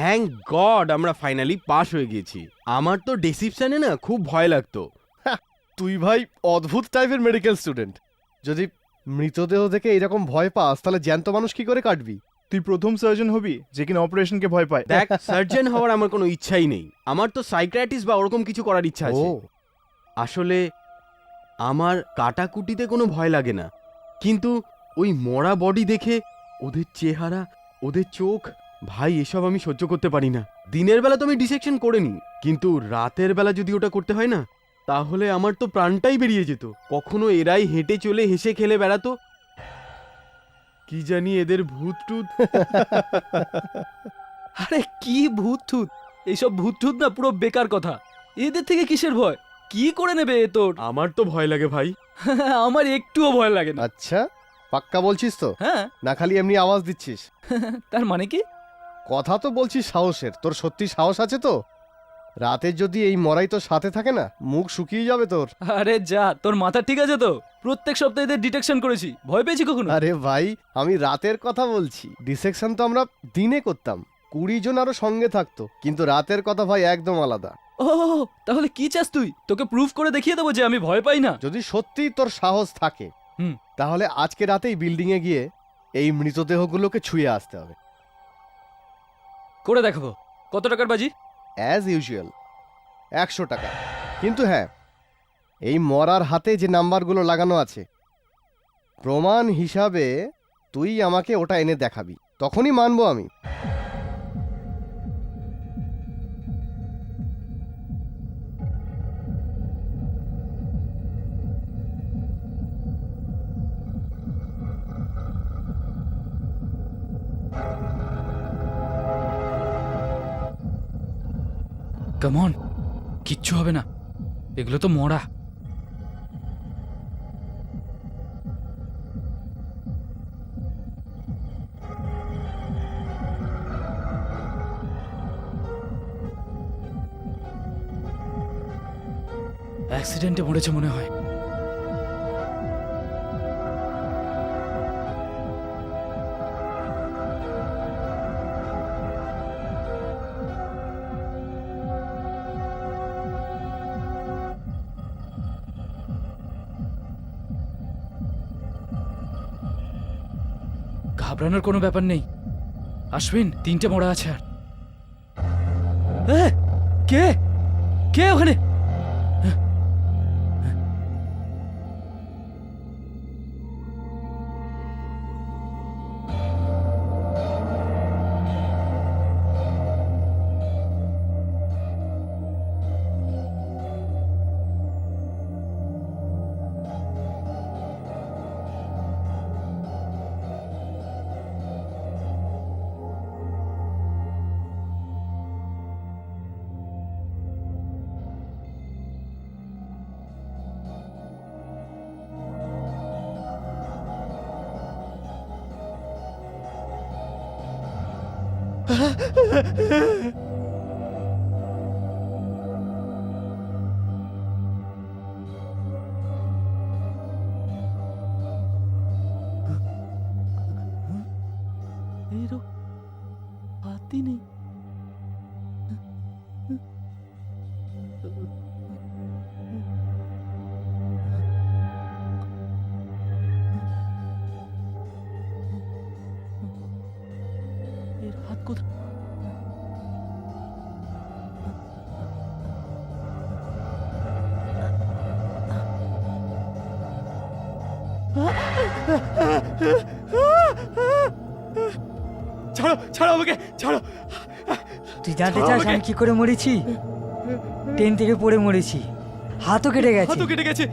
Thank god আমরা finally pass হয়ে গেছি। আমার তো ডিসিপশনে না খুব ভয় লাগতো। তুই ভাই অদ্ভুত টাইপের মেডিকেল স্টুডেন্ট। যদি মৃতদেহ দেখে এরকম ভয় পাস তাহলে জ্যান্ত মানুষ কি করে কাটবি? তুই প্রথম সার্জন হবি যে কিনা অপারেশনকে ভয় পায়। দেখ, সার্জন হওয়ার আমার কোনো ইচ্ছাই নেই। আমার তো সাইকিয়াট্রিস্ট বা ওরকম কিছু করার ইচ্ছা আছে। আসলে আমার কাটাকুটিতে কোনো ভয় লাগে না, কিন্তু ওই মরা বডি দেখে ওদের চেহারা, ওদের চোখ, ভাই এসব আমি সহ্য করতে পারি না। দিনের বেলা তো আমি ডিসেকশন করে নিই, কিন্তু রাতের বেলা যদি ওটা করতে হয় না, তাহলে আমার তো প্রাণটাই বেরিয়ে যেত। কখনো এরাই হেঁটে চলে হেসে খেলে বেড়াতো, কি জানি এদের ভূত টুত। আরে কি ভূত ঠুত, এইসব ভূত ঠুত না পুরো বেকার কথা। এদের থেকে কিসের ভয়? কি করে নেবে এ তোর? আমার তো ভয় লাগে ভাই। আমার একটুও ভয় লাগে না। আচ্ছা, পাক্কা বলছিস তো? হ্যাঁ। না খালি এমনি আওয়াজ দিচ্ছিস? তার মানে কি? কথা তো বলছিস সাহসের। তোর সত্যি সাহস আছে তো? রাতে যদি এই মরাই তোর সাথে থাকে না, মুখ শুকিয়ে যাবে তোর। আরে যা, তোর মাথা ঠিক আছে তো? প্রত্যেক সপ্তাহে এদের ডিটেকশন করেছি, ভয় পেয়েছি কখনো? আরে ভাই, আমি রাতের কথা বলছি। ডিসেকশন তো আমরা দিনে করতাম, 20 জন আরো সঙ্গে থাকতো, কিন্তু রাতের কথা ভাই একদম আলাদা। ও তাহলে কি চাস তুই? তোকে প্রুফ করে দেখিয়ে দেবো যে আমি ভয় পাই না। যদি সত্যি তোর সাহস থাকে, হুম। তাহলে আজকে রাতেই বিল্ডিং এ গিয়ে এই মৃতদেহগুলোকে ছুঁয়ে আসতে হবে। করে দেখাবো। কত টাকার বাজি? অ্যাজ ইউজুয়াল 100 টাকা। কিন্তু হ্যাঁ, এই মরার হাতে যে নাম্বারগুলো লাগানো আছে, প্রমাণ হিসাবে তুই আমাকে ওটা এনে দেখাবি, তখনই মানবো আমি। কামন, কিচ্ছু হবে না, এগুলো তো মরা। অ্যাক্সিডেন্টে মরেছে মনে হয়। ঘাবড়ানোর কোনো ব্যাপার নেই। আশ্বিন, 3টে মরা আছে। আর কে কে ওখানে? হাতি নেই। এর হাত কোথায়? ছাড়ো ছাড়ো আমাকে, ছাড়ো। তুই জানতে চাস আমি কি করে মরেছি? ট্রেন থেকে পড়ে মরেছি, হাতও কেটে গেছে। হাতও কেটে গেছে।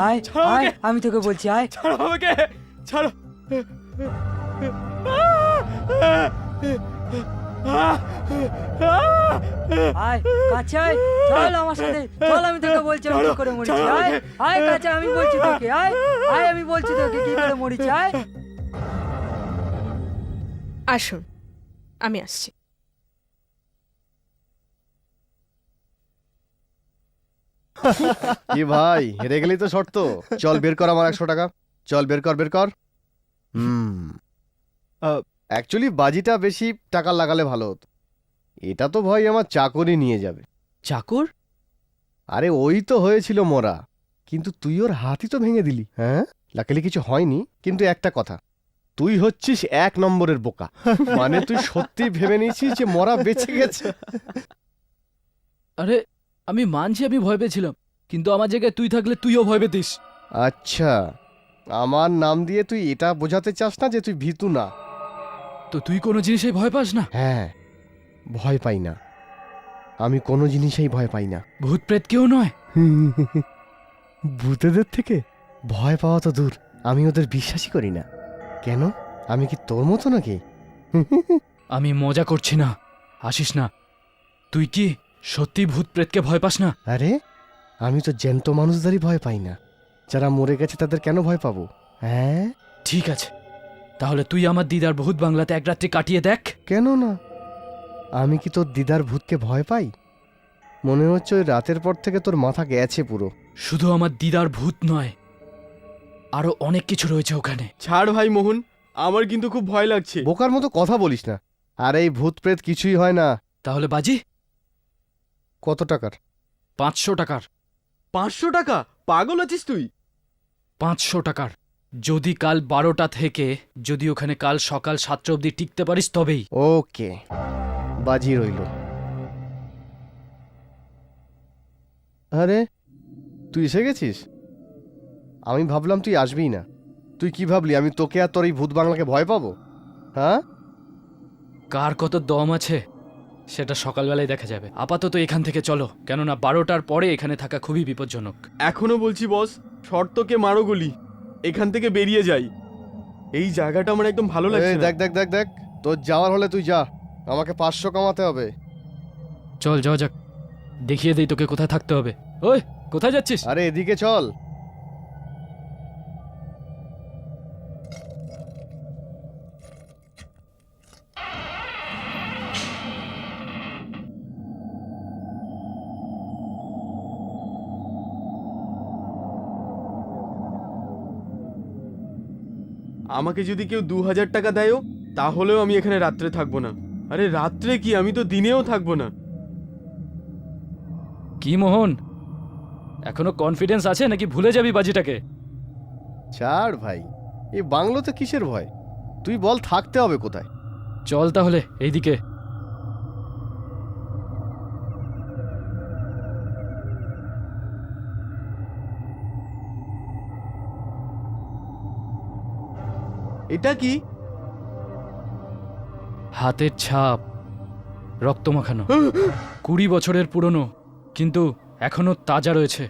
আয় আয়, আমি তোকে বলছি আয়। ছাড়ো আমাকে, ছাড়ো। আয় কাছে আয়, চল আমার সাথে চল, আমি তোকে বলছি আমি কি করে মরেছি। আয় আয় কাছে, আমি বলছি তোকে, আয় আয়, আমি বলছি তোকে কি করে মরেছি। আয়। আসুন, আমি আসছি। কি ভাই, হেরে গেলি তো শর্ত। চল বের কর আমার 100 টাকা, চল বের কর বের কর। অ্যাকচুয়ালি বাজিটা বেশি টাকা লাগালে ভালো হতো। এটা তো ভয় আমার চাকরি নিয়ে যাবে। চাকর? আরে ওই তো হয়েছিল মরা, কিন্তু তুই ওর হাতই তো ভেঙে দিলি। হ্যাঁ, লাকিলি কিছু হয়নি, কিন্তু একটা কথা, তুই হচ্ছিস 1 নম্বরের বোকা। মানে তুই সত্যি ভেবে নিয়েছিস যে মরা বেঁচে গেছে। আরে আমি মানছি আমি ভয় পেয়েছিলাম, কিন্তু আমার জায়গায় তুই থাকলে তুইও ভয় পেতিস। আচ্ছা, আমার নাম দিয়ে তুই এটা বোঝাতে চাস না যে তুই ভীতু না? তো তুই কোনো জিনিসেই ভয় পাস না? হ্যাঁ, ভয় পাই না, আমি কোনো জিনিসেই ভয় পাই না। ভূত প্রেত কেউ নয়? ভূতেদের থেকে ভয় পাওয়া তো দূর, আমি ওদের বিশ্বাসই করি না। কেন, আমি কি তোর মতো নাকি? আমি মজা করছি না, আসিস না। তুই কি সত্যি ভূত প্রেতকে ভয় পাস না? আরে আমি তো জ্যান্ত মানুষদেরই ভয় পাই না, যারা মরে গেছে তাদের কেন ভয় পাবো? হ্যাঁ, ঠিক আছে, তাহলে তুই আমার দিদার ভূত বাংলাতে এক রাত্রি কাটিয়ে দেখ। কেন না? আমি কি তোর দিদার ভূতকে ভয় পাই? মনে হচ্ছে ওই রাতের পর থেকে তোর মাথা গেছে পুরো। শুধু আমার দিদার ভূত নয়, আরো অনেক কিছু রয়েছে ওখানে। ছাড় ভাই মোহন, আমার কিন্তু খুব ভয় লাগছে। বোকার মতো কথা বলিস না। আর এই ভূত প্রেত কিছুই হয় না। তাহলে বাজি? কত টাকার? 500 টাকার। 500 টাকা? পাগল আছিস তুই? 500 টাকার। যদি কাল 12টা থেকে যদি ওখানে কাল সকাল 7টা অবধি টিকতে পারিস তবেই। ওকে, বাজি রইল। আরে তুই এসে গেছিস? আমি ভাবলাম তুই আসবিই না। তুই কি ভাবলি আমি তোকে আর তোর এই ভূত বাংলাকে ভয় পাবো? হ্যাঁ, কার কত দম আছে সেটা সকালবেলায় দেখা যাবে। আপাতত এখান থেকে চলো, কেননা 12টার পরে এখানে থাকা খুবই বিপজ্জনক। এখনো বলছি বস, শর্তকে মারো গুলি, এখান থেকে বেরিয়ে যাই। এই জায়গাটা আমার একদম ভালো লাগছে এই না। দেখ দেখ দেখ দেখ, তোর যাওয়ার হলে তুই যা, আমাকে 500 কামাতে হবে। চল যাওয়া যাক, দেখিয়ে দেই তোকে কোথায় থাকতে হবে। ওই কোথায় যাচ্ছিস? আরে এদিকে চল। আমাকে যদি কেউ 2000 টাকা দেয়ও, তাহলেও আমি এখানে রাত্রে থাকবো না। আরে রাত্রে কি, আমি তো দিনেও থাকবো না। কি মোহন, এখনো কনফিডেন্স আছে নাকি ভুলে যাবি বাজিটাকে? ছাড় ভাই, এই বাংলোতে কিসের ভয়? তুই বল থাকতে হবে কোথায়? চল তাহলে এইদিকে। এটা কি? হাতের ছাপ, রক্ত মাখানো, 20 বছরের পুরনো, কিন্তু এখনো তাজা রয়েছে।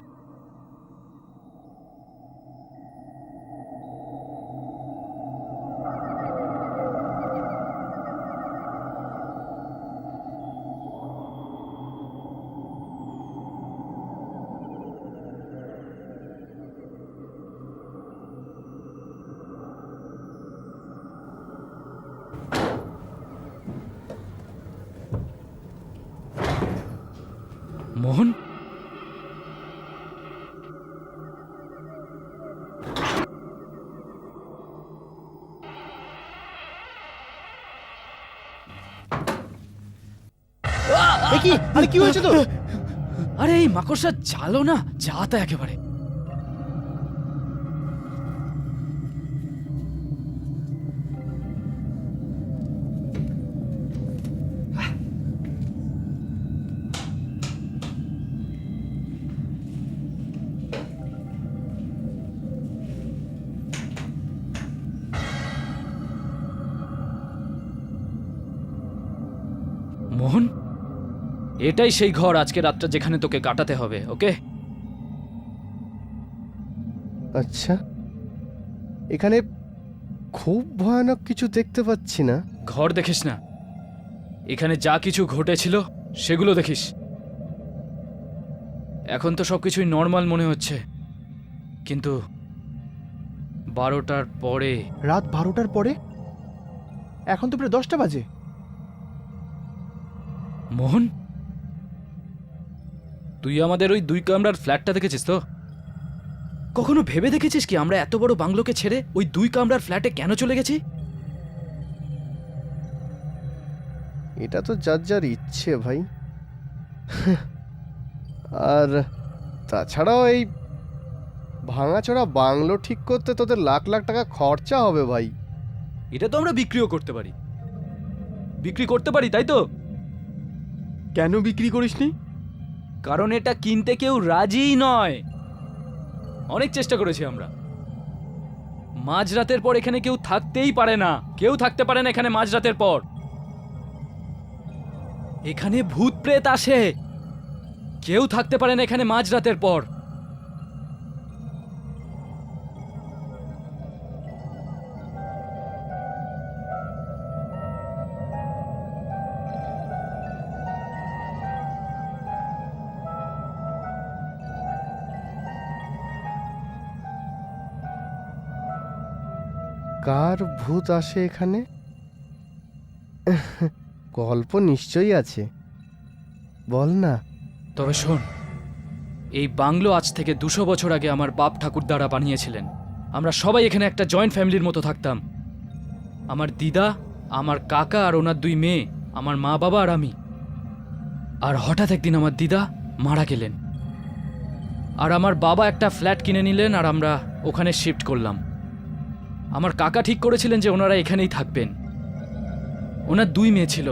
মোহন, আরে কি হয়েছে তো? আরে এই মাকড়সা চালো না, যা তা একেবারে। মোহন, এটাই সেই ঘর আজকে রাতটা যেখানে তোকে কাটাতে হবে, ওকে? আচ্ছা, এখানে খুব ভয়ানক কিছু দেখতে পাচ্ছি না। ঘর দেখিস না, এখানে যা কিছু ঘটেছিল সেগুলো দেখিস। এখন তো সবকিছুই নর্মাল মনে হচ্ছে, কিন্তু 12টার পরে। রাত 12টার পরে? এখন তো প্রায় 10টা বাজে। মোহন, তুই আমাদের ওই 2 কামরার ফ্ল্যাটটা দেখেছিস তো? কখনো ভেবে দেখেছিস কি আমরা এত বড় বাংলোকে ছেড়ে ওই 2 কামরার ফ্ল্যাটে কেন চলে গেছি? এটা তো যার যার ইচ্ছে ভাই। আর তাছাড়াও এই ভাঙাচোরা বাংলো ঠিক করতে তোদের লাখ লাখ টাকা খরচা হবে ভাই। এটা তো আমরা বিক্রিও করতে পারি, বিক্রি করতে পারি, তাই তো? কেন বিক্রি করিসনি? কারণ এটা কিনতে কেউ রাজিই নয়। অনেক চেষ্টা করেছি আমরা। মাঝরাতের পর এখানে কেউ থাকতেই পারে না, কেউ থাকতে পারে না এখানে মাঝরাতের পর। এখানে ভূত প্রেত আসে, কেউ থাকতে পারে না এখানে মাঝরাতের পর। কার ভূত আসে এখানে? গল্প নিশ্চয়ই আছে, বল না। তবে শোন, এই বাংলো আজ থেকে 200 বছর আগে আমার বাপ ঠাকুরদারা বানিয়েছিলেন। আমরা সবাই এখানে একটা জয়েন্ট ফ্যামিলির মতো থাকতাম। আমার দিদা, আমার কাকা আর ওনার 2 মেয়ে, আমার মা বাবা আর আমি। আর হঠাৎ একদিন আমার দিদা মারা গেলেন, আর আমার বাবা একটা ফ্ল্যাট কিনে নিলেন, আর আমরা ওখানে শিফট করলাম। আমার কাকা ঠিক করেছিলেন যে ওনারা এখানেই থাকবেন। ওনার 2 মেয়ে ছিল।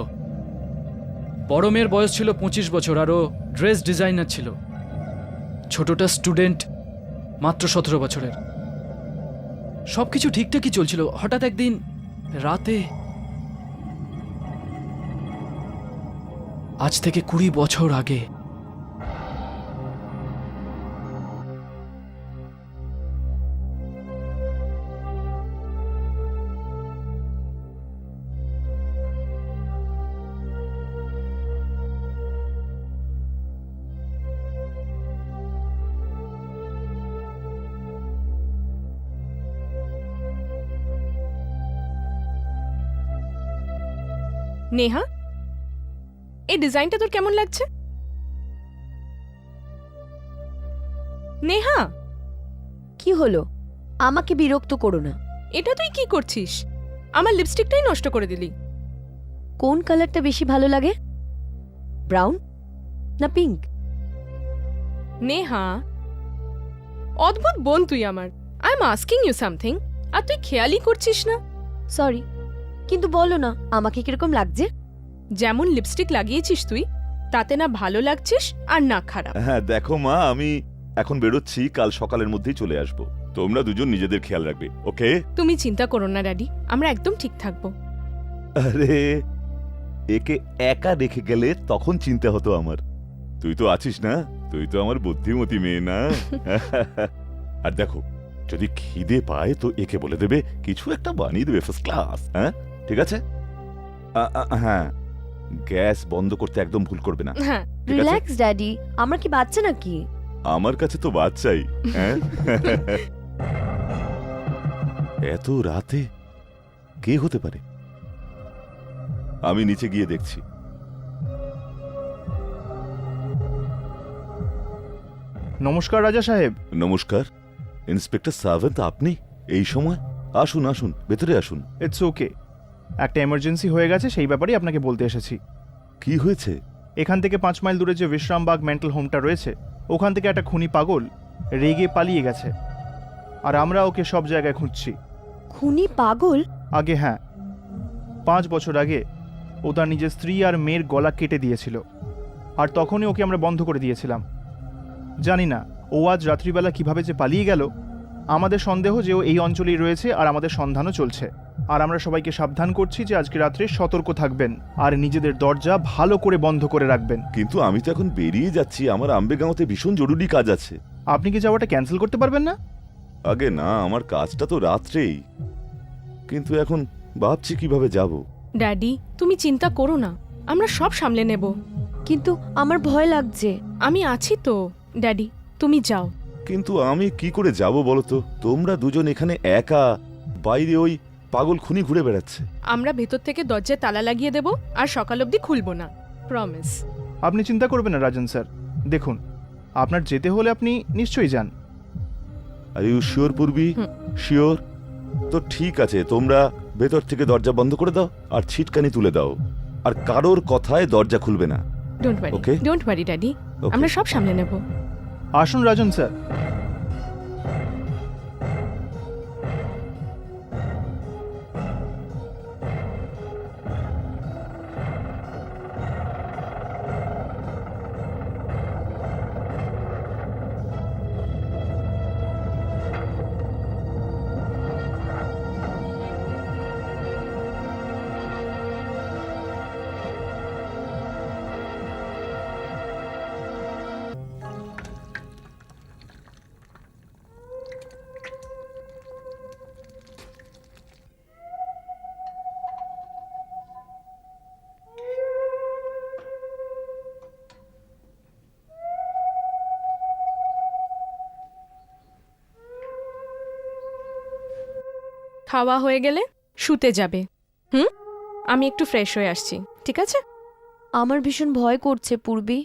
বড় মেয়ের বয়স ছিল 25 বছর, আর ও ড্রেস ডিজাইনার ছিল। ছোটটা স্টুডেন্ট, মাত্র 17 বছরের। সবকিছু ঠিকঠাকই চলছিল। হঠাৎ একদিন রাতে, আজ থেকে 20 বছর আগে, নেহা, এই ডিজাইনটা তোর কেমন লাগছে? নেহা, কি হলো? আমাকে বিরক্ত করো না। এটা তুই কি করছিস? আমার লিপস্টিকটাই নষ্ট করে দিলি। কোন কালারটা বেশি ভালো লাগে, ব্রাউন না পিঙ্ক? নেহা, অদ্ভুত বোন তুই আমার। I am asking you something, আর তুই খেয়ালই করছিস না। সরি, কিন্তু বলো না আমাকে কিরকম লাগছে। যেমন লিপস্টিক লাগিয়েছিস তুই, তাতে না ভালো লাগছিস আর না খারাপ। হ্যাঁ দেখো মা, আমি এখন বেরোচ্ছি, কাল সকালের মধ্যেই চলে আসবো। তোমরা দুজন নিজেদের খেয়াল রাখবে, ওকে? তুমি চিন্তা করো না ড্যাডি, আমরা একদম ঠিক থাকবো। আরে একে একা রেখে গেলে তখন চিন্তা হতো আমার। তুই তো আছিস না, তুই তো আমার বুদ্ধিমতী মেয়ে না। আর দেখো, যদি খিদে পায় তো একে বলে দেবে কিছু একটা বানিয়ে দেবে ফার্স্ট ক্লাস। হ্যাঁ ঠিক আছে? হ্যাঁ, গ্যাস বন্ধ করতে একদম ভুল করবে না। হ্যাঁ, ঠিক আছে? রিল্যাক্স ড্যাডি, আমরা কি বাচ্চা নাকি? আমার কাছে তো বাচ্চাই। হ্যাঁ এত রাতে কে হতে পারে? আমি নিচে গিয়ে দেখছি। নমস্কার রাজা সাহেব। নমস্কার। ইন্সপেক্টর সাভেন্ট, আপনি এই সময়? আসুন আসুন, ভেতরে আসুন। ইটস ওকে, একটা এমার্জেন্সি হয়ে গেছে, সেই ব্যাপারেই আপনাকে বলতে এসেছি। কি হয়েছে? এখান থেকে 5 মাইল দূরে যে বিশ্রামবাগ মেন্টাল হোমটা রয়েছে, ওখান থেকে একটা খুনি পাগল রেগে পালিয়ে গেছে, আর আমরা ওকে সব জায়গায় খুঁজছি। খুনি পাগল? আগে হ্যাঁ, 5 বছর আগে ও তার নিজের স্ত্রী আর মেয়ের গলা কেটে দিয়েছিল, আর তখনই ওকে আমরা বন্ধ করে দিয়েছিলাম। জানি না ও আজ রাত্রিবেলা কিভাবে যে পালিয়ে গেল। আমাদের সন্দেহ যে ও এই অঞ্চলেই রয়েছে, আর আমাদের সন্ধানও চলছে। আর আমরা সবাইকে সাবধান করছি যে আজকে রাত্রে সতর্ক থাকবেন আর নিজেদের দরজা ভালো করে বন্ধ করে রাখবেন। কিন্তু আমি তো এখন বেরিয়ে যাচ্ছি, আমার আম্বেগাঁওতে ভীষণ জরুরি কাজ আছে। আপনি কি যাওয়াটা ক্যান্সেল করতে পারবেন না? আগে না, আমার কাজটা তো রাত্রেই, কিন্তু এখন ভাবছি কিভাবে যাব। ড্যাডি তুমি চিন্তা করো না, আমরা সব সামলে নেব। কিন্তু আমার ভয় লাগছে। আমি আছি তো ড্যাডি, তুমি যাও। কিন্তু আমি কি করে যাব বলো তো? তোমরা দুজন এখানে একা, বাইরে ওই পাগল খুনি ঘুরে বেড়াচ্ছে। আমরা ভেতর থেকে দরজায় তালা লাগিয়ে দেব, আর সকাল অবধি খুলবো না, প্রমিস। আপনি চিন্তা করবেন না রাজন স্যার। দেখুন, আপনার যেতে হলে আপনি নিশ্চয়ই যান। Are you sure Purbi? Sure? তো ঠিক আছে, তোমরা ভেতর থেকে দরজা বন্ধ করে দাও আর ছিটকানি তুলে দাও। আর কারোর কথায় দরজা খুলবে না। Don't worry Okay. Don't worry daddy, Okay. আমরা সব সামলে নেব। আসুন রাজন স্যার। খাওয়া হয়ে গেলে শুতে যাবে। আমি একটু ফ্রেশ হয়ে আসছি, ঠিক আছে? আমার ভীষণ ভয় করছে পূর্বী।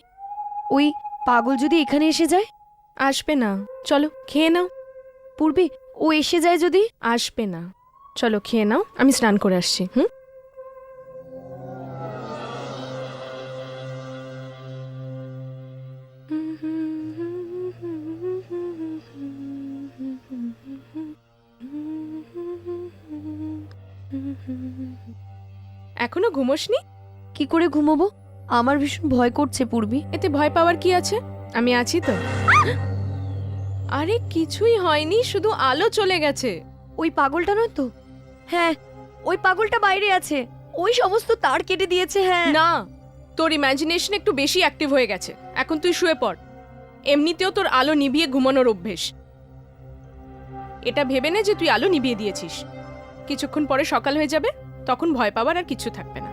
ওই পাগল যদি এখানে এসে যায়? আসবে না, চলো খেয়ে নাও। পূর্বী, ও এসে যায় যদি? আসবে না, চলো খেয়ে নাও, আমি স্নান করে আসছি। এখনো ঘুমোসনি? কি করে ঘুমোবো? আমার ভীষণ ভয় করছে পূর্বী। এতে ভয় পাওয়ার কি আছে, আমি আছি তো। আরে কিছুই হয়নি, শুধু আলো চলে গেছে। ওই পাগলটা নয় তো? হ্যাঁ, ওই পাগলটা বাইরে আছে। ওই সমস্ত তার কেটে দিয়েছে। হ্যাঁ না, তোর ইমাজিনেশন একটু বেশি অ্যাক্টিভ হয়ে গেছে। এখন তুই শুয়ে পড়। এমনিতেও তোর আলো নিভিয়ে ঘুমানোর অভ্যেস। এটা ভেবে নে যে তুই আলো নিভিয়ে দিয়েছিস। কিছুক্ষণ পরে সকাল হয়ে যাবে, তখন ভয় পাওয়ার আর কিছু থাকবে না।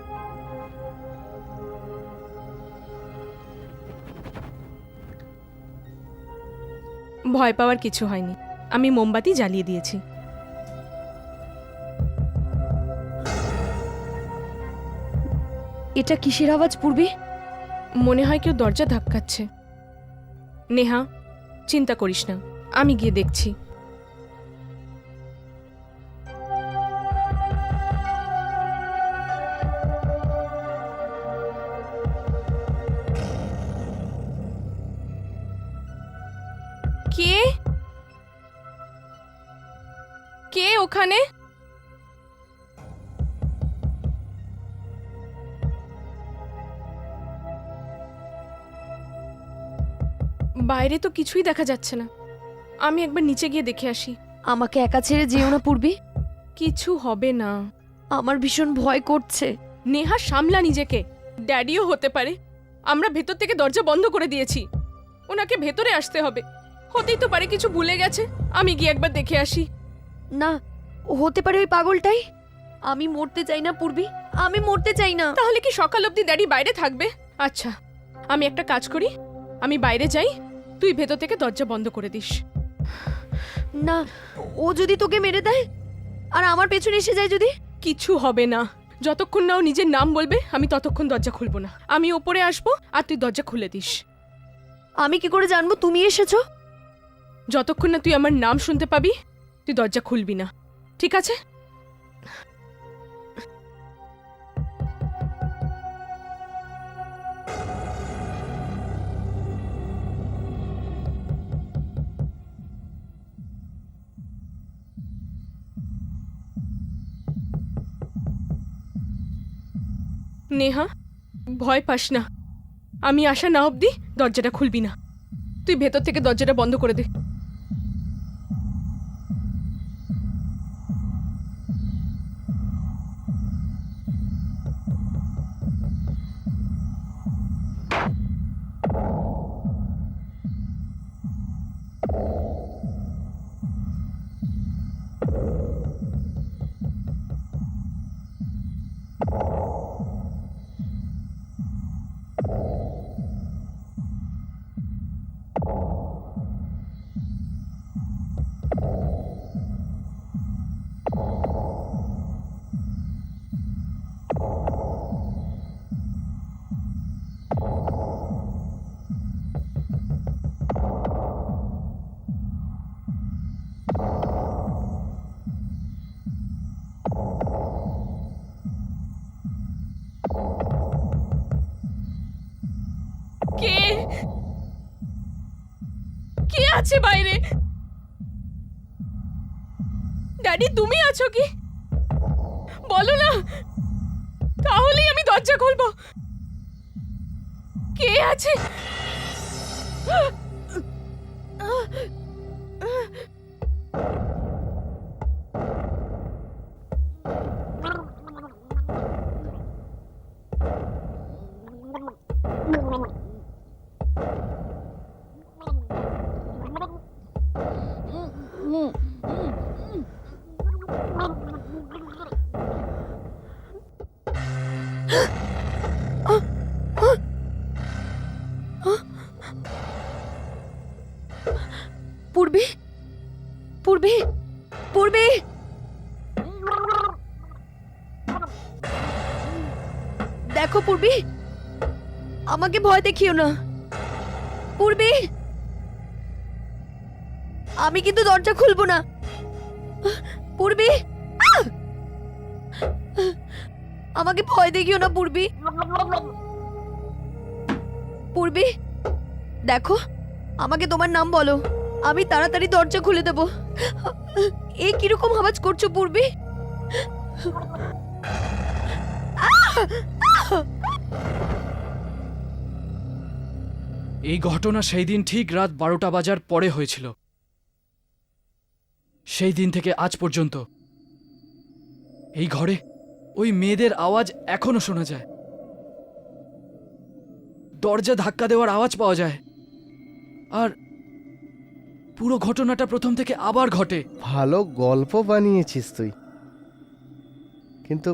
ভয় পাওয়ার কিছু হয়নি, আমি মোমবাতি জ্বালিয়ে দিয়েছি। এটা কিসের আওয়াজ পূর্বী? মনে হয় কেউ দরজা ধাক্কাচ্ছে। নেহা, চিন্তা করিস না, আমি গিয়ে দেখছি। কে কে ওখানে? বাইরে তো কিছুই দেখা যাচ্ছে না, আমি একবার নিচে গিয়ে দেখে আসি। আমাকে একা ছেড়ে যেও না পূর্বী। কিছু হবে না। আমার ভীষণ ভয় করছে। নেহা, সামলা নিজেকে। ড্যাডিও হতে পারে। আমরা ভেতর থেকে দরজা বন্ধ করে দিয়েছি, ওনাকে ভেতরে আসতে হবে। হতেই তো পারে কিছু ভুলে গেছে। আমি গিয়ে একবার দেখে আসি। না, হতে পারে ওই পাগলটাই। আমি মরতে চাই না পূর্বী, আমি মরতে চাই না। তাহলে কি সকাল অবধি ড্যাডি বাইরে থাকবে? আচ্ছা, আমি একটা কাজ করি, আমি বাইরে যাই, তুই ভেতর থেকে দরজা বন্ধ করে দিস। না, ও যদি তোকে মেরে দেয় আর আমার পেছনে এসে যায় যদি? কিছু হবে না, যতক্ষণ না ও নিজের নাম বলবে আমি ততক্ষণ দরজা খুলবো না। আমি ওপরে আসবো আর তুই দরজা খুলে দিস। আমি কি করে জানবো তুমি এসেছো? যতক্ষণ না তুই আমার নাম শুনতে পাবি তুই দরজা খুলবি না, ঠিক আছে? নেহা, ভয় পাস না, আমি আসা না অবধি দরজাটা খুলবি না। তুই ভেতর থেকে দরজাটা বন্ধ করে দে। কে কে আছে বাইরে? ড্যাডি তুমি আছো কি? বলো না, তাহলেই আমি দরজা খুলবো। কে আছে? পূর্বে পূর্বে পূর্বে দেখো পূর্বে, আমাকে ভয় দেখিও না। পূর্বে, আমি কিন্তু দরজা খুলবো না। পূর্বে, আমাকে ভয় দেখিও না পূর্বে। পূর্বে দেখো, আমাকে তোমার নাম বলো, আমি তাড়াতাড়ি দরজা খুলে দেব। এ কিরকম আওয়াজ করছো পূর্বে? এই ঘটনা সেই দিন ঠিক রাত 12টা বাজার পরে হয়েছিল। সেই দিন থেকে আজ পর্যন্ত এই ঘরে ওই মেয়েদের আওয়াজ এখনো শোনা যায়। দরজা ধাক্কা দেওয়ার আওয়াজ পাওয়া যায়। আর পুরো ঘটনাটা প্রথম থেকে আবার ঘটে। ভালো গল্প বানিয়েছিস তুই, কিন্তু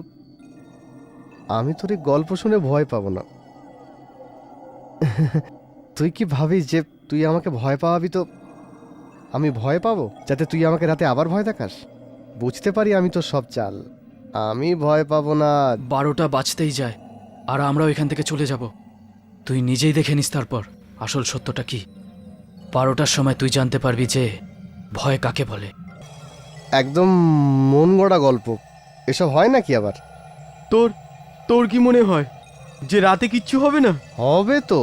আমি তোর এই গল্প শুনে ভয় পাবো না। তুই কি ভাবিস যে তুই আমাকে ভয় পাওয়াবি তো আমি ভয় পাবো, যাতে তুই আমাকে রাতে আবার ভয় দেখাস? বুঝতে পারি আমি তো সব চাল, আমি ভয় পাবো না। 12টা বাজতেই যায় আর আমরাও এখান থেকে চলে যাব। তুই নিজেই দেখে নিস তারপর আসল সত্যটা কি। 12টার সময় তুই জানতে পারবি যে ভয় কাকে বলে। একদম মন গড়া গল্প, এসব হয় নাকি আবার? তোর তোর কি মনে হয় যে রাতে কিচ্ছু হবে না? হবে তো,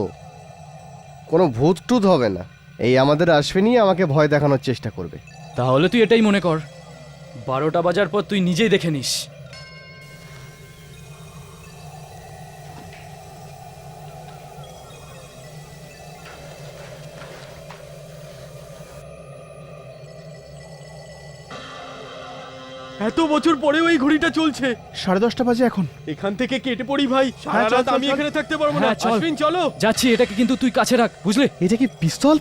কোনো ভূত টুত হবে না। এই আমাদের আশ্বিনী আমাকে ভয় দেখানোর চেষ্টা করবে। তাহলে তুই এটাই মনে কর, 12টা বাজার পর তুই নিজেই দেখে নিস। এত বছর পরেও এই ঘড়িটা চলছে। 10:30 বাজে এখন। এখান থেকে কেটে পড়ি ভাই, সারা হ্যাঁ, চল, রাত চল, আমি চল। এখানে থাকতে পারবো না। হ্যাঁ, চল। আশ্বিন চলো। যাচ্ছি, এটাকে কিন্তু তুই কাছে রাখ, বুঝলি? এটা কি পিস্তল?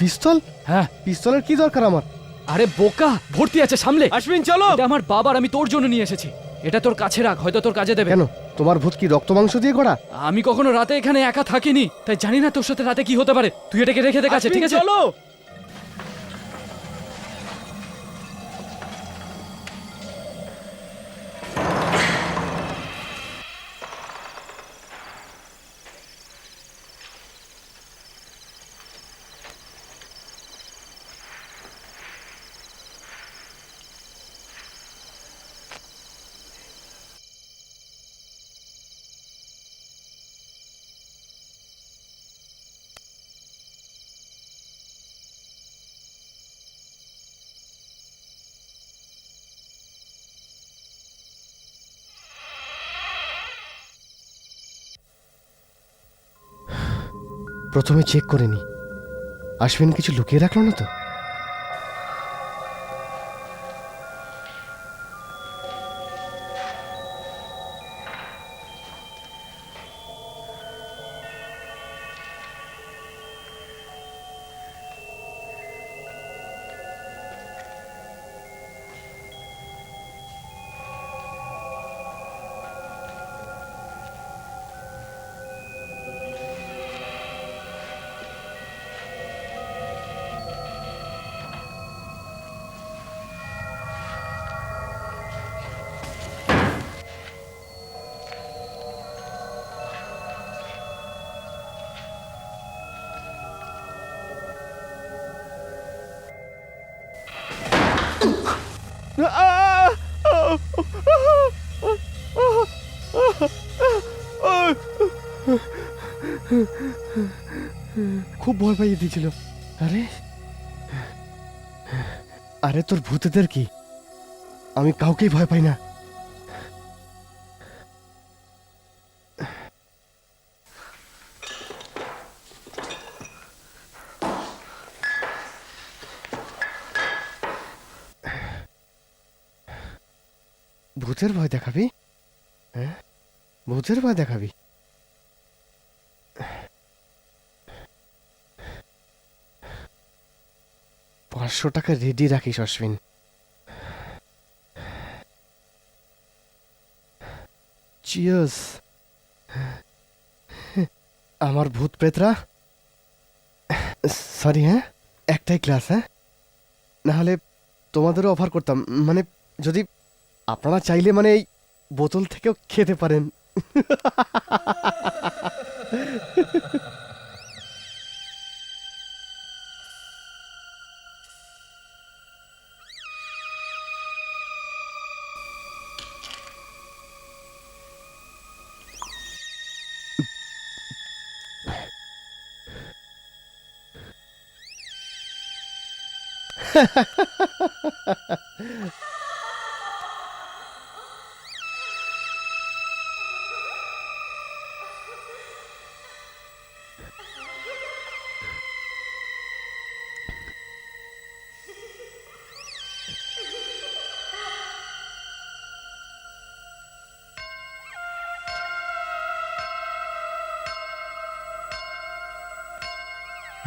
পিস্তল? হ্যাঁ। পিস্তলের কি দরকার আমার? আরে বোকা, ভর্তি আছে সামলে। আশ্বিন চলো। এটা আমার বাবার, আমি তোর জন্য নিয়ে এসেছি। এটা তোর কাছে রাখ, হয়তো তোর কাজে দেবে। কেন, তোমার ভূত কি রক্ত মাংস দিয়ে গড়া? আমি কখনো রাতে এখানে একা থাকিনি, তাই জানি না তোর সাথে রাতে কি হতে পারে। তুই এটাকে রেখে দে কাছে, ঠিক আছে? চলো। প্রথমে চেক করে নি, আশ্বিন কিছু লুকিয়ে রাখলো না তো? খুব ভয় পাইয়ে দিয়েছিল। আরে আরে তোর ভূতেদের কি, আমি কাউকেই ভয় পাই না। ভূতের ভয় দেখাবি? হ্যাঁ, ভূতের ভয় দেখাবি? 500 টাকা রেডি রাখিস অশ্বিন। চিয়ার্স। আমার ভূত প্রেতরা, সরি হ্যাঁ, একটাই ক্লাস, হ্যাঁ, নাহলে তোমাদেরও অফার করতাম, মানে যদি আপনারা চাইলে মানে এই বোতল থেকেও খেতে পারেন।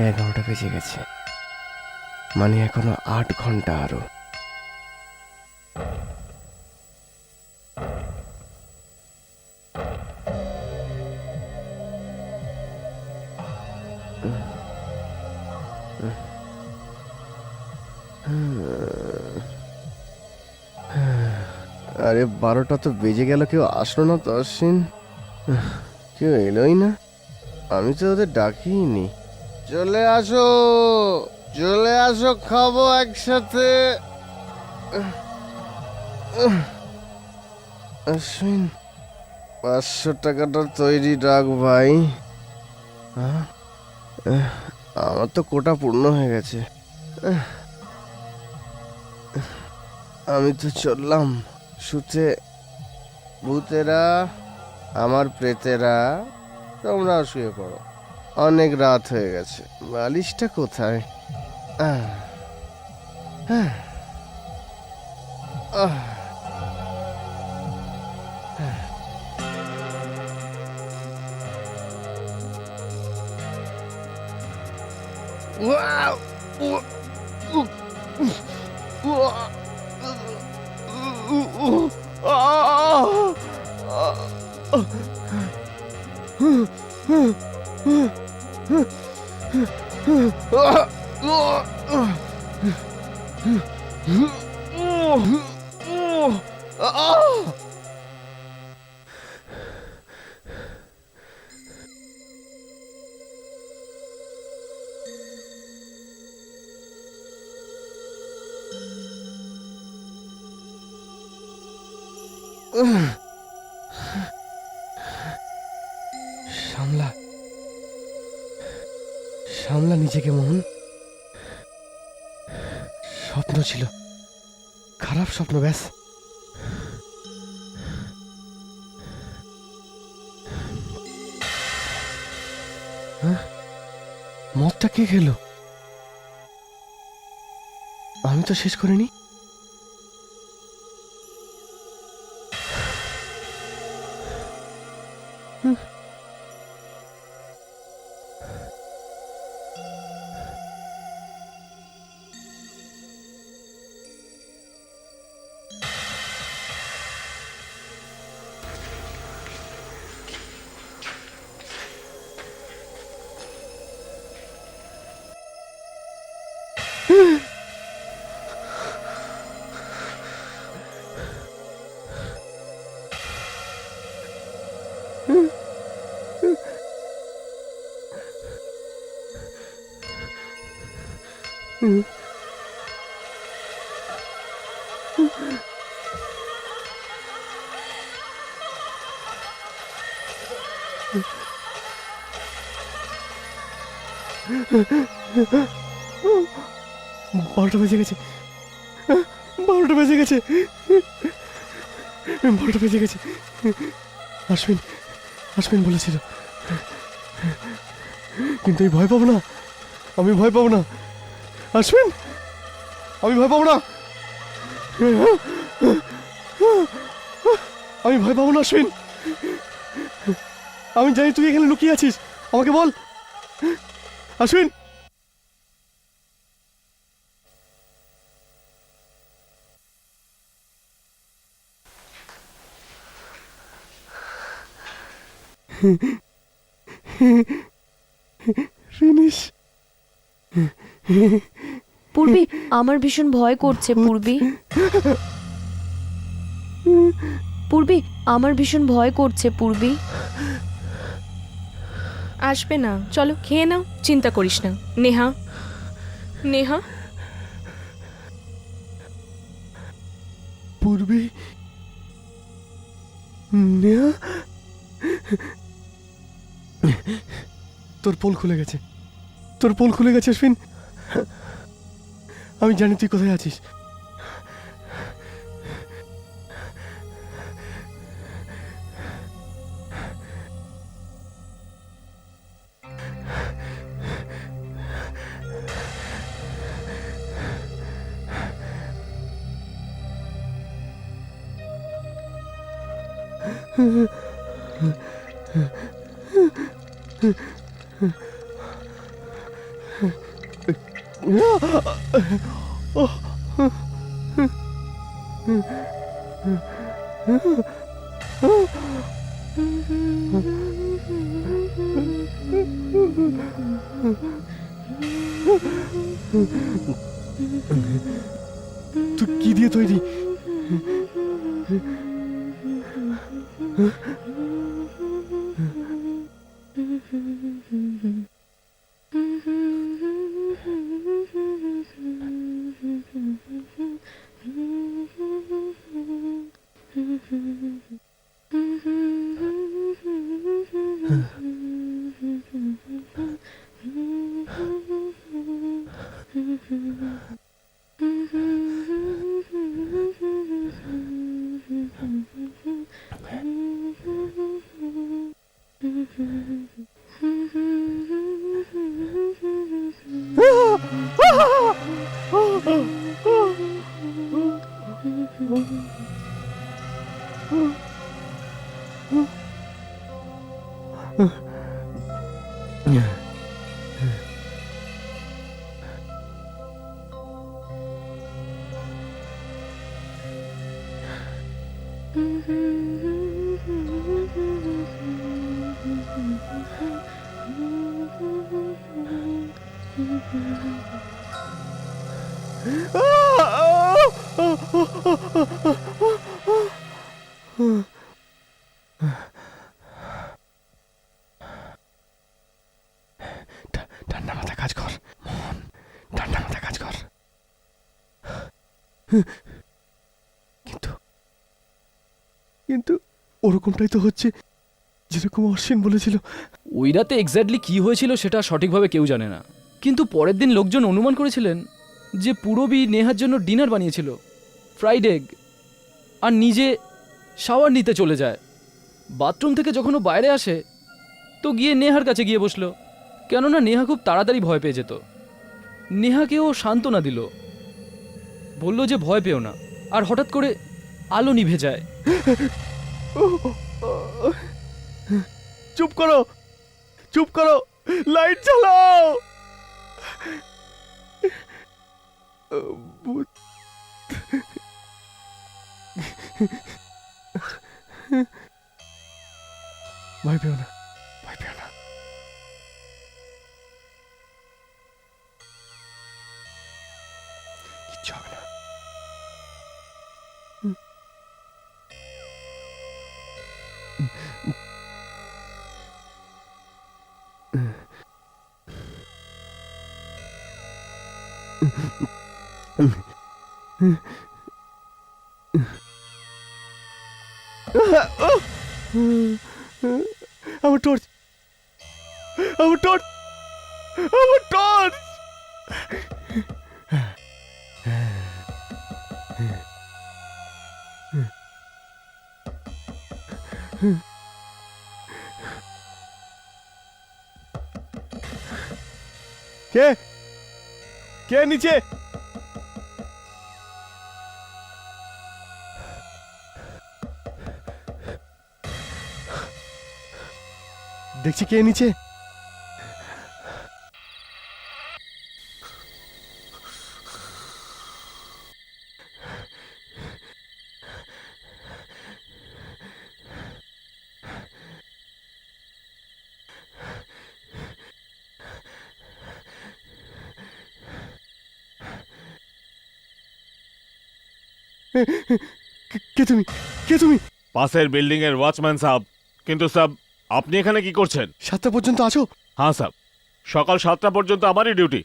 এগারোটা বেজে গেছে, মানে এখনো 8 ঘন্টা আরো। আরে 12টা তো বেজে গেল, কেউ আসলো না তো অশ্বিন, কেউ এলোই না, আমি তো ওদের ডাকিনি। চলে আসো, চলে আসো, খাবো একসাথে। অশ্বিন 500 টাকাটা তৈরি রাখ ভাই। আমার তো কোটা পূর্ণ হয়ে গেছে, আমি তো চললাম শুতে। ভূতেরা, আমার প্রেতেরা, তোমরাও শুয়ে পড়ো, অনেক রাত হয়ে গেছে। বালিশটা কোথায়? আহ, আহ, আহ, Wow! সামলা, সামলা নিজেকে মোহন। স্বপ্ন ছিল, খারাপ স্বপ্ন, ব্যাস। মদটা কে খেলো? আমি তো শেষ করিনি। 12টা বেজে গেছে, 12টা বেজে গেছে, 12টা বেজে গেছে। আশ্বিন, আশ্বিন বলেছিল, কিন্তু আমি ভয় পাবো না, আমি ভয় পাবো না আশ্বিন, আমি ভয় পাবো না, আমি ভয় পাবো না আশ্বিন। আমি জানি তুই এখানে লুকিয়ে আছিস, আমাকে বল আশ্বিন। ফিনিশ। পূর্বী, আমার ভীষণ ভয় করছে পূর্বী। পূর্বী, আমার ভীষণ ভয় করছে পূর্বী। আসবে না, চলো খেয়ে নাও, চিন্তা করিস না। নেহা, নেহা, পূর্বী, নেহা, তোর পোল খুলে গেছে, তোর পোল খুলে গেছে অশ্বিন। আমি জানি তুই কোথায় আছিস। তুই কি দিয়ে তৈরি? ঠান্ডা মাথা কাজ কর মোহন, ঠান্ডা মাথা কাজ কর। কিন্তু কিন্তু ওরকমটাই তো হচ্ছে যেরকম অশ্বিন বলেছিল। ওই রাতে এক্স্যাক্টলি কি হয়েছিল সেটা সঠিকভাবে কেউ জানে না, কিন্তু পরের দিন লোকজন অনুমান করেছিলেন যে পূরবী নেহার জন্য ডিনার বানিয়েছিল, ফ্রাইড এগ, আর নিজে শাওয়ার নিতে চলে যায়। বাথরুম থেকে যখন ও বাইরে আসে তো গিয়ে নেহার কাছে গিয়ে বসলো, কেননা নেহা খুব তাড়াতাড়ি ভয় পেয়ে যেত। নেহাকে ও সান্ত্বনা দিল, বলল যে ভয় পেও না, আর হঠাৎ করে আলো নিভে যায়। চুপ করো, চুপ করো, লাইট জ্বালাও। ভয় পেও না, ভয় পেও না। কিচ্ছু হবে না। আমার টর্চ, আমার টর্চ, আমার টর্চ! কে কে নিচে? দেখছি কে নিচে। কে তুমি? কে তুমি? পাশের বিল্ডিং এর ওয়াচম্যান সাহেব। কিন্তু সাব, আপনি এখানে কি করছেন? 7টা পর্যন্ত আছো? হ্যাঁ সাব, সকাল 7টা পর্যন্ত আমারই ডিউটি।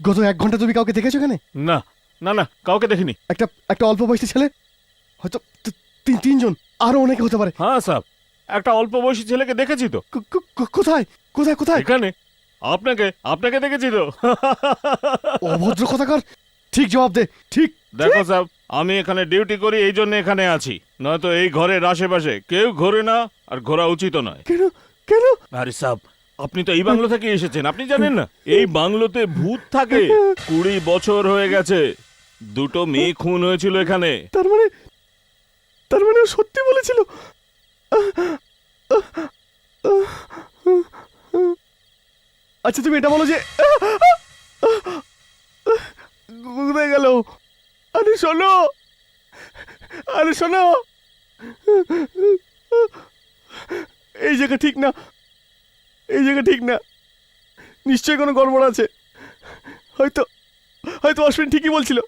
গত 1 ঘন্টা তুমি কাউকে দেখেছো এখানে? না না না, কাউকে দেখিনি। একটা অল্প বয়সী ছেলে, হয়তো 3জন, আরো অনেকে হতে পারে। হ্যাঁ সাব, একটা অল্প বয়সী ছেলেকে দেখেছি তো। কোথায় কোথায় কোথায়? এখানে আপনাকে আপনাকে দেখেছি তো। অভদ্র কথাকার, ঠিক জবাব দে। ঠিক। দেখো সাব, আমি এখানে ডিউটি করি, এই জন্য এখানে আছি, নয়তো এই ঘরের আশেপাশে কেউ ঘোরে না, আর ঘোরা উচিত নয়। কেন কেন? আরে সাব, আপনি তো এই বাংলো থেকে এসেছেন, আপনি জানেন না এই বাংলোতে ভূত থাকে। 20 বছর হয়ে গেছে, 2টো মেয়ে খুন হয়েছিল এখানে। তার মানে ও সত্যি বলেছিল। আচ্ছা তুমি এটা বলো যে কোথায় গেল? আরে শোনো, আরে শোনো, এই জায়গা ঠিক না, এই জায়গা ঠিক না, নিশ্চয়ই কোনো গড়বড় আছে। হয়তো হয়তো অশ্বিন ঠিকই বলছিল।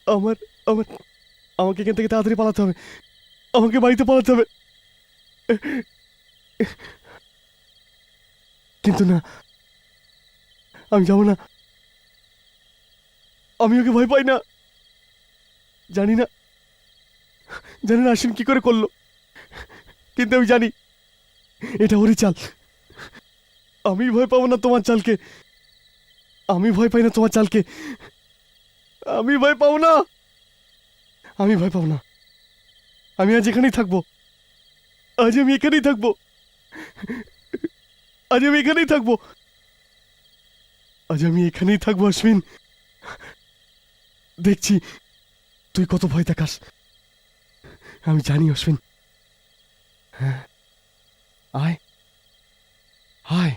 আমার আমার আমাকে এখান থেকে তাড়াতাড়ি পালাতে হবে, আমাকে বাড়িতে পালাতে হবে। কিন্তু না, আমি যাব না। আমি ওকে ভয় পাই না। জানি না আশ্বিন কি করে করলো, কিন্তু আমি জানি এটা ওরই চাল। আমি ভয় পাবো না তোমার চালকে, আমি ভয় পাই না তোমার চালকে, আমি ভয় পাবো না, আমি ভয় পাবো না। আমি আজ এখানেই থাকবো, আজ আমি এখানেই থাকবো, আজ আমি এখানেই থাকবো, আজ আমি এখানেই থাকবো। অশ্বিন, দেখছি তুই কত ভয় দেখাস, আমি জানি অশ্বিন। হ্যাঁ, আয় আয়,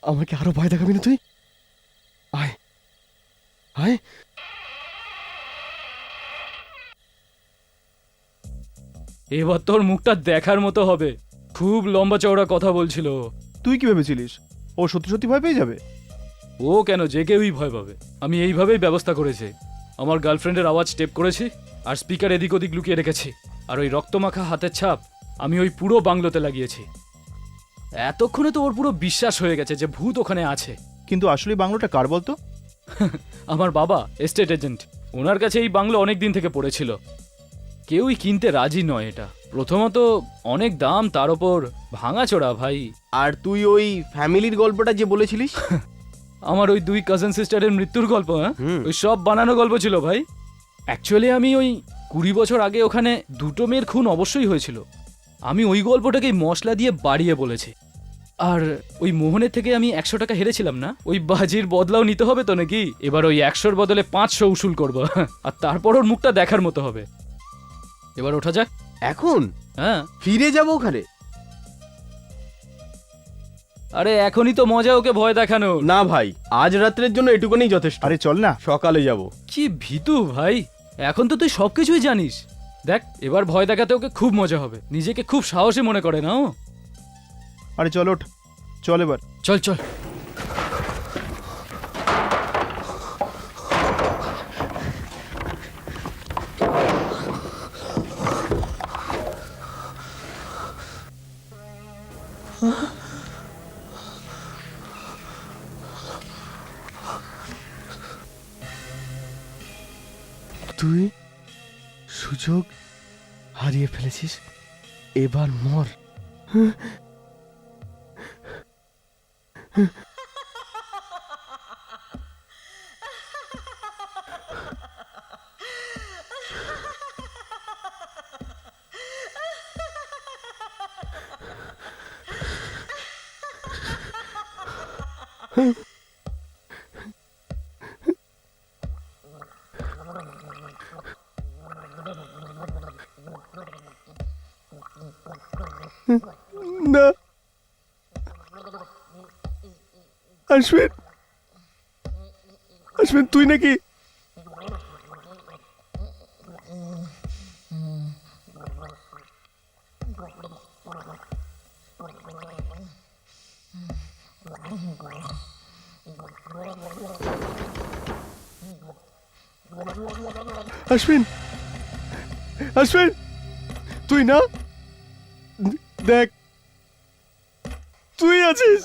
আমাকে আরো ভয় দেখাবি না তুই? আয় আয়। এবার তোর মুখটা দেখার মতো হবে। খুব লম্বা চওড়া কথা বলছিল। তুই কি ভেবেছিলিস ও সত্যি সত্যি ভয় পেয়ে যাবে? ও কেন, যে কেউই ভয় পাবে। আমি এইভাবেই ব্যবস্থা করেছি। আমার গার্লফ্রেন্ডের আওয়াজ টেপ করেছি, আর স্পিকার এদিক ওদিক লুকিয়ে রেখেছি, আর ওই রক্তমাখা হাতের ছাপ আমি ওই পুরো বাংলোতে লাগিয়েছি। এতক্ষণে তো ওর পুরো বিশ্বাস হয়ে গেছে যে ভূত ওখানে আছে। কিন্তু আসলে বাংলোটা কার বলতো? আমার বাবা এস্টেট এজেন্ট, ওনার কাছে এই বাংলো অনেক দিন থেকে পড়েছিল। কেউই কিনতে রাজি নয় এটা। প্রথমত অনেক দাম, তার ওপর ভাঙাচোরা ভাই। আর তুই ওই ফ্যামিলির গল্পটা যে বলেছিলিস, আমার ওই 2 কাজিন সিস্টারের মৃত্যুর গল্প, হ্যাঁ, হুম। ওই সব বানানো গল্প ছিল ভাই। অ্যাকচুয়ালি আমি ওই 20 বছর আগে ওখানে 2টো মেয়ের খুন অবশ্যই হয়েছিল। আমি ওই গল্পটাকেই মশলা দিয়ে বাড়িয়ে বলেছি। আর ওই মোহনের থেকে আমি 100 টাকা হেরেছিলাম না, ওই বাজির বদলাও নিতে হবে তো নাকি? এবার ওই 100-র বদলে 500 উসুল করব, আর তারপর ওর মুখটা দেখার মতো হবে। এবার ওঠা যাক। এখন হ্যাঁ, ফিরে যাবো ওখানে? আরে এখনই তো মজা ওকে ভয় দেখানো। না ভাই, আজ রাত্রের জন্য এটুকুনি যথেষ্ট। আরে চল না। সকালে যাব। কি ভীতু ভাই, এখন তো তুই সবকিছুই জানিস। দেখ, এবার ভয় দেখাতে ওকে খুব মজা হবে। নিজেকে খুব সাহসী মনে করে না ও। আরে চল ওঠ, চল এবার। চল চল। তুই সুযোগ হারিয়ে ফেলেছিস, এবার মর। না অশ্বিন, অশ্বিন তুই নাকি? অশ্বিন, অশ্বিন তুই না? দেখ তুই আছিস,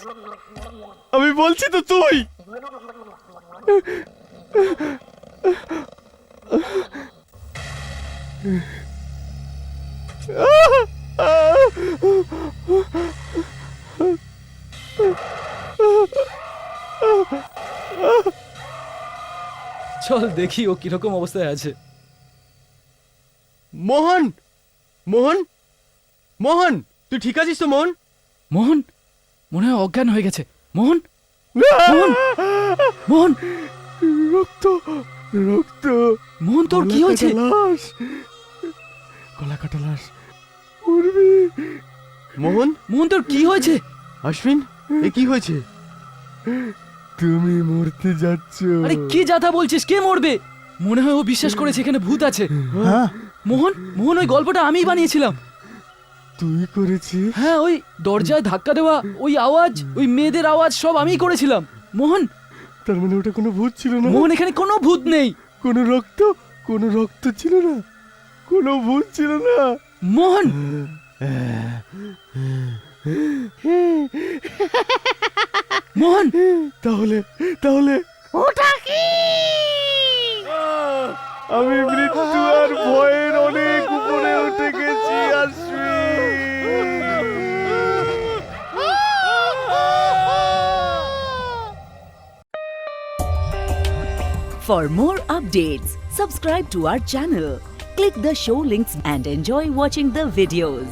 আমি বলছি তো তুই। চল দেখি ও কিরকম অবস্থায় আছে। মোহন, মোহন, মোহন, তুই ঠিক আছিস তো মোহন? মোহন মনে হয় অজ্ঞান হয়ে গেছে। মোহন, মোহন, মোহন, রক্ত, রক্ত, মোহন তোর কি হয়েছে? লাশ, গলা কাটা লাশ। উর্মি, মোহন, মোহন তোর কি হয়েছে? অশ্বিন, এ কি হয়েছে? তুমি মরতে যাচ্ছ। আরে কি যাতা বলছিস? কে মরবে? মনে হয় ও বিশ্বাস করেছে এখানে ভূত আছে। হ্যাঁ, মোহন, মোহন ওই গল্পটা আমিই বানিয়েছিলাম। তুই করেছিস? হ্যাঁ, ওই দরজায় ধাক্কা দেওয়া, ওই আওয়াজ, ওই মেয়েদের আওয়াজ সব আমিই করেছিলাম। মোহন, তার মানে ওটা কোনো ভূত ছিল না? মোহন এখানে কোনো ভূত নেই। কোনো রক্ত, কোনো রক্ত ছিল না, কোনো ভূত ছিল না। মোহন, মোহন, তাহলে তাহলে ওটা কি? আমি মৃত্যু আর ভয়ের অনেক উপরে উঠে গেছি For more updates, subscribe to our channel, click the show links and enjoy watching the videos.